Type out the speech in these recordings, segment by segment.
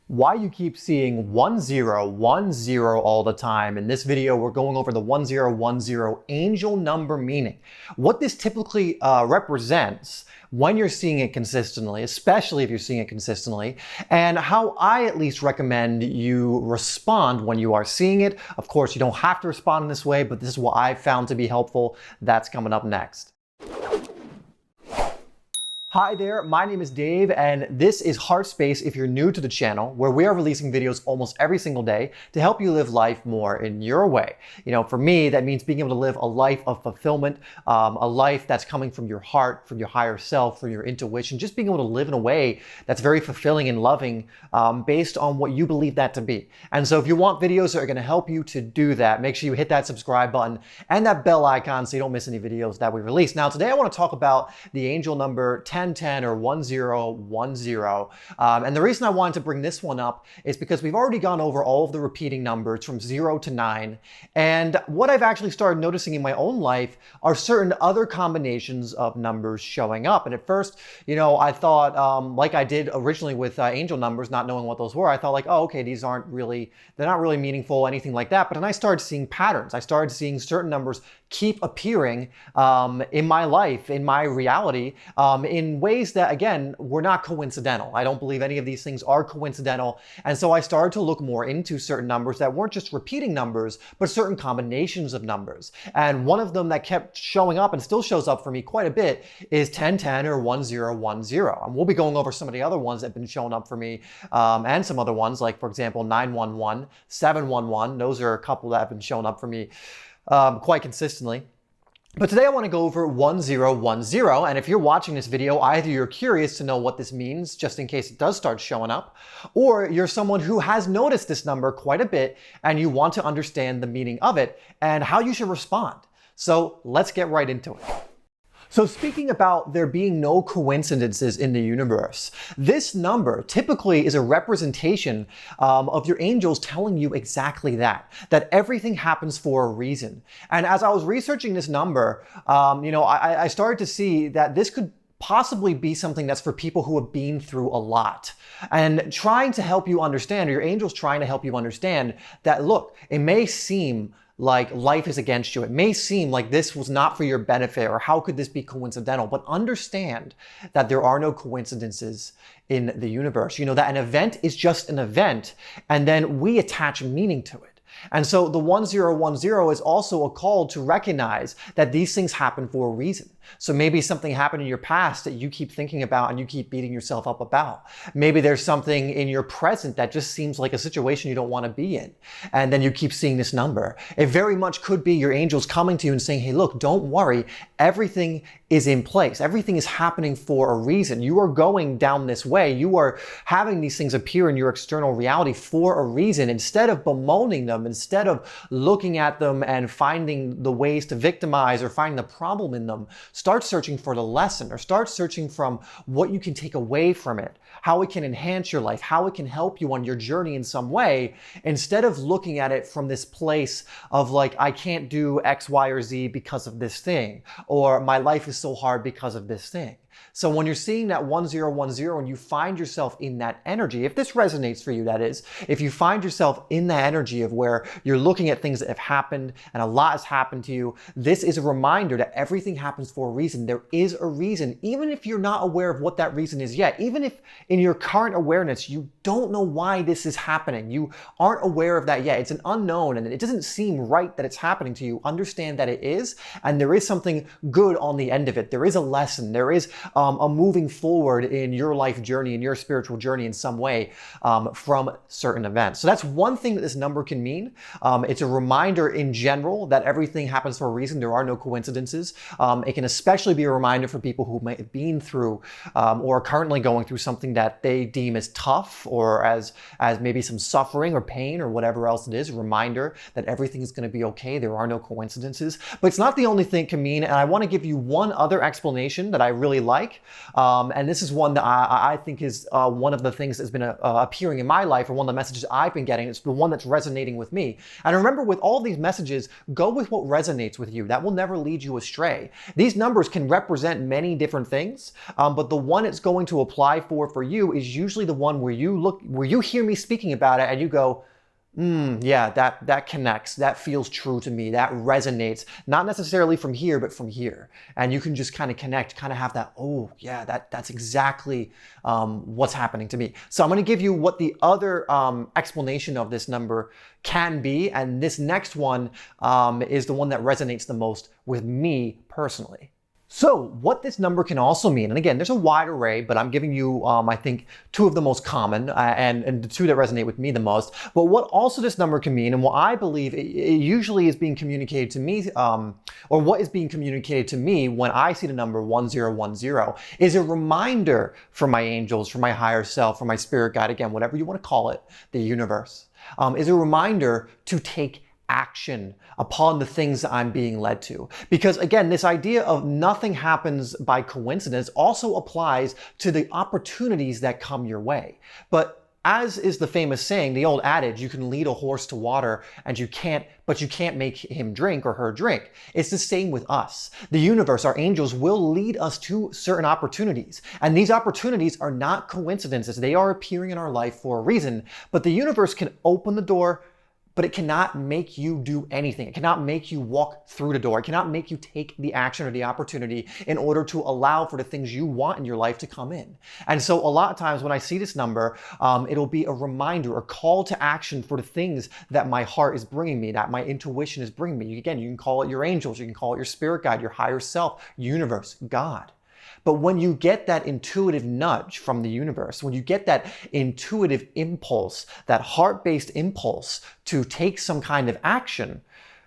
Why you keep seeing 1010 all the time. In this video, we're going over the 1010 angel number meaning. What this typically represents when you're seeing it consistently, especially if you're seeing it consistently, and how I at least recommend you respond when you are seeing it. Of course, you don't have to respond in this way, but this is what I've found to be helpful. That's coming up next. Hi there, my name is Dave, and this is HeartSpace if you're new to the channel, where we are releasing videos almost every single day to help you live life more in your way. You know, for me, that means being able to live a life of fulfillment, a life that's coming from your heart, from your higher self, from your intuition, just being able to live in a way that's very fulfilling and loving based on what you believe that to be. And so if you want videos that are gonna help you to do that, make sure you hit that subscribe button and that bell icon so you don't miss any videos that we release. Now, today I wanna talk about the angel number 1010 or 1010. And the reason I wanted to bring this one up is because we've already gone over all of the repeating numbers from 0 to 9. And what I've actually started noticing in my own life are certain other combinations of numbers showing up. And at first, you know, I thought, like I did originally with angel numbers, not knowing what those were, I thought like, oh, okay, they're not really meaningful, anything like that. But then I started seeing patterns. I started seeing certain numbers keep appearing in my life, in my reality, in ways that, again, were not coincidental. I don't believe any of these things are coincidental. And so I started to look more into certain numbers that weren't just repeating numbers, but certain combinations of numbers. And one of them that kept showing up and still shows up for me quite a bit is 1010 or 1010. And we'll be going over some of the other ones that have been showing up for me and some other ones, like, for example, 911, 711. Those are a couple that have been showing up for me quite consistently. But today I want to go over 1010, and if you're watching this video, either you're curious to know what this means, just in case it does start showing up, or you're someone who has noticed this number quite a bit, and you want to understand the meaning of it and how you should respond. So let's get right into it. So speaking about there being no coincidences in the universe, this number typically is a representation of your angels telling you exactly that everything happens for a reason. And as I was researching this number, you know, I started to see that this could possibly be something that's for people who have been through a lot and trying to help you understand, or your angels trying to help you understand that, look, it may seem like life is against you. It may seem like this was not for your benefit, or how could this be coincidental? But understand that there are no coincidences in the universe. You know, that an event is just an event, and then we attach meaning to it. And so the 1010 is also a call to recognize that these things happen for a reason. So maybe something happened in your past that you keep thinking about and you keep beating yourself up about. Maybe there's something in your present that just seems like a situation you don't want to be in. And then you keep seeing this number. It very much could be your angels coming to you and saying, hey, look, don't worry. Everything is in place. Everything is happening for a reason. You are going down this way. You are having these things appear in your external reality for a reason. Instead of bemoaning them, instead of looking at them and finding the ways to victimize or finding the problem in them, start searching for the lesson, or start searching from what you can take away from it, how it can enhance your life, how it can help you on your journey in some way, instead of looking at it from this place of like, I can't do X, Y, or Z because of this thing, or my life is so hard because of this thing. So when you're seeing that 1010 and you find yourself in that energy, if this resonates for you, that is, if you find yourself in that energy of where you're looking at things that have happened and a lot has happened to you, this is a reminder that everything happens for a reason. There is a reason, even if you're not aware of what that reason is yet, even if in your current awareness, you don't know why this is happening. You aren't aware of that yet. It's an unknown and it doesn't seem right that it's happening to you. Understand that it is, and there is something good on the end of it. There is a lesson. There is a moving forward in your life journey, in your spiritual journey in some way from certain events. So that's one thing that this number can mean. It's a reminder in general that everything happens for a reason. There are no coincidences. It can especially be a reminder for people who may have been through or are currently going through something that they deem as tough, or as maybe some suffering or pain or whatever else it is. A reminder that everything is going to be okay. There are no coincidences. But it's not the only thing it can mean. And I want to give you one other explanation that I really like like. And this is one that I think is one of the things that's been appearing in my life, or one of the messages I've been getting. It's the one that's resonating with me. And remember, with all these messages, go with what resonates with you. That will never lead you astray. These numbers can represent many different things, but the one it's going to apply for you is usually the one where you hear me speaking about it and you go, yeah, that connects. That feels true to me. That resonates, not necessarily from here, but from here. And you can just kind of connect, kind of have that, oh yeah, that's exactly what's happening to me. So I'm going to give you what the other explanation of this number can be. And this next one is the one that resonates the most with me personally. So what this number can also mean, and again, there's a wide array, but I'm giving you, I think, two of the most common and the two that resonate with me the most. But what also this number can mean, and what I believe it usually is being communicated to me, or what is being communicated to me when I see the number 1010, is a reminder from my angels, from my higher self, from my spirit guide, again, whatever you want to call it, the universe, is a reminder to take action upon the things that I'm being led to. Because again, this idea of nothing happens by coincidence also applies to the opportunities that come your way. But as is the famous saying, the old adage, you can lead a horse to water but you can't make him drink or her drink. It's the same with us. The universe, our angels, will lead us to certain opportunities. And these opportunities are not coincidences. They are appearing in our life for a reason. But the universe can open the door, but it cannot make you do anything. It cannot make you walk through the door. It cannot make you take the action or the opportunity in order to allow for the things you want in your life to come in. And so a lot of times when I see this number, it'll be a reminder, a call to action for the things that my heart is bringing me, that my intuition is bringing me. Again, you can call it your angels, you can call it your spirit guide, your higher self, universe, God. But when you get that intuitive nudge from the universe, when you get that intuitive impulse, that heart-based impulse to take some kind of action,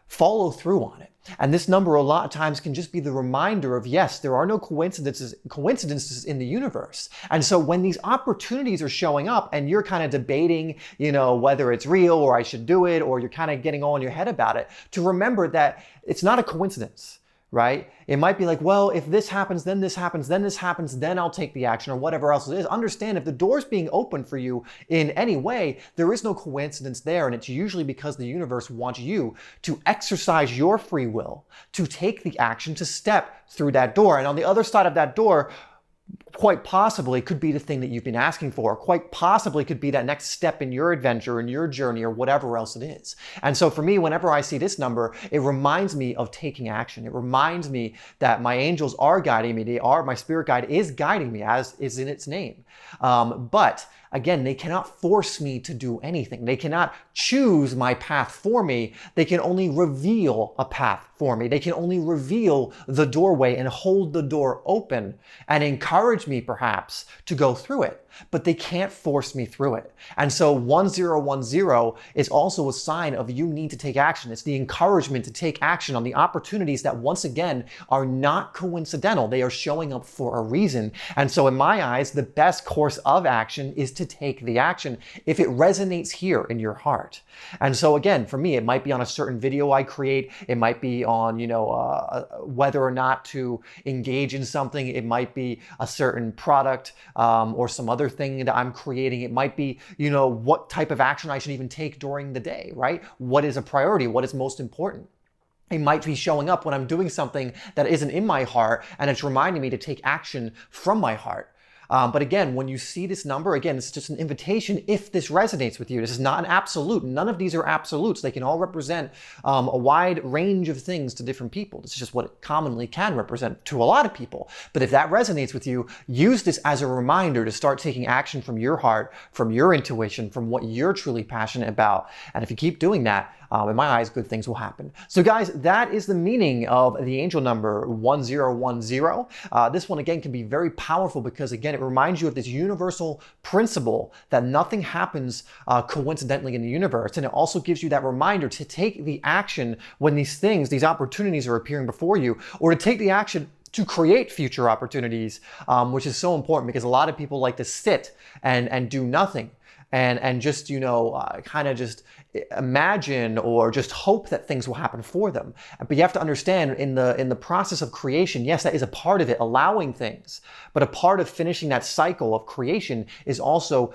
follow through on it. And this number a lot of times can just be the reminder of, yes, there are no coincidences in the universe. And so when these opportunities are showing up and you're kind of debating, whether it's real or I should do it, or you're kind of getting all in your head about it, to remember that it's not a coincidence. Right? It might be like, well, if this happens, then this happens, then this happens, then I'll take the action, or whatever else it is. Understand, if the door's being opened for you in any way, there is no coincidence there. And it's usually because the universe wants you to exercise your free will, to take the action, to step through that door. And on the other side of that door, quite possibly could be the thing that you've been asking for. Quite possibly could be that next step in your adventure, in your journey, or whatever else it is. And so for me, whenever I see this number, it reminds me of taking action. It reminds me that my angels are guiding me. My spirit guide is guiding me, as is in its name. But again, they cannot force me to do anything. They cannot choose my path for me. They can only reveal a path for me. They can only reveal the doorway and hold the door open and encourage me perhaps to go through it. But they can't force me through it. And so 1010 is also a sign of you need to take action. It's the encouragement to take action on the opportunities that, once again, are not coincidental. They are showing up for a reason. And so in my eyes, the best course of action is to take the action if it resonates here in your heart. And so again, for me, it might be on a certain video I create. It might be on, whether or not to engage in something. It might be a certain product or some other thing that I'm creating. It might be, what type of action I should even take during the day, right? What is a priority? What is most important? It might be showing up when I'm doing something that isn't in my heart, and it's reminding me to take action from my heart. But again, when you see this number, again, it's just an invitation if this resonates with you. This is not an absolute. None of these are absolutes. They can all represent a wide range of things to different people. This is just what it commonly can represent to a lot of people. But if that resonates with you, use this as a reminder to start taking action from your heart, from your intuition, from what you're truly passionate about. And if you keep doing that, in my eyes, good things will happen. So guys, that is the meaning of the angel number 1010. This one, again, can be very powerful because, again, it reminds you of this universal principle that nothing happens coincidentally in the universe. And it also gives you that reminder to take the action when these opportunities are appearing before you, or to take the action to create future opportunities, which is so important because a lot of people like to sit and do nothing. and just, kind of just imagine or just hope that things will happen for them. But you have to understand in the process of creation, yes, that is a part of it, allowing things. But a part of finishing that cycle of creation is also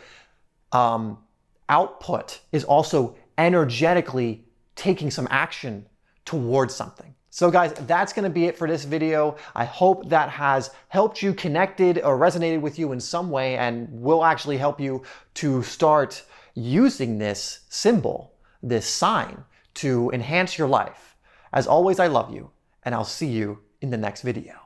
output, is also energetically taking some action towards something. So guys, that's going to be it for this video. I hope that has helped you, connected or resonated with you in some way, and will actually help you to start using this symbol, this sign, to enhance your life. As always, I love you, and I'll see you in the next video.